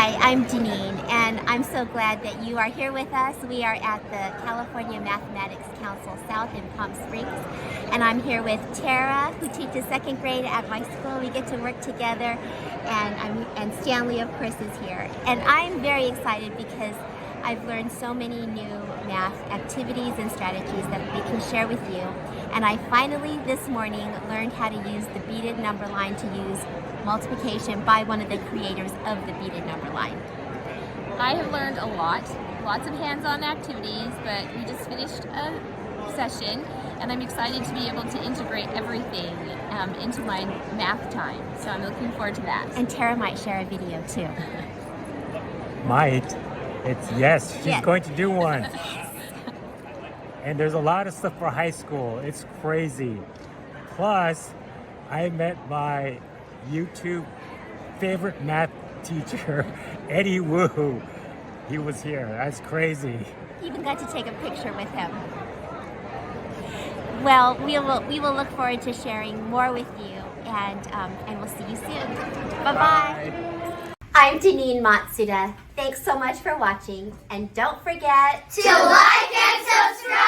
Hi, I'm Denine, and I'm so glad that you are here with us. We are at the California Mathematics Council South in Palm Springs, and I'm here with Tara, who teaches second grade at my school. We get to work together, and Stanley, of course, is here. And I'm very excited because I've learned so many new math activities and strategies that we can share with you. And I finally, this morning, learned how to use the beaded number line to use multiplication by one of the creators of the beaded number line. I have learned a lot, lots of hands-on activities, but we just finished a session, and I'm excited to be able to integrate everything into my math time. So I'm looking forward to that. And Tara might share a video too. Might. She's going to do one. And there's a lot of stuff for high school. It's crazy. Plus, I met my YouTube favorite math teacher, Eddie Wu. He was here. That's crazy. Even got to take a picture with him. Well, we will look forward to sharing more with you, and we'll see you soon. Bye-bye. I'm Denine Matsuda. Thanks so much for watching, and don't forget to like and subscribe!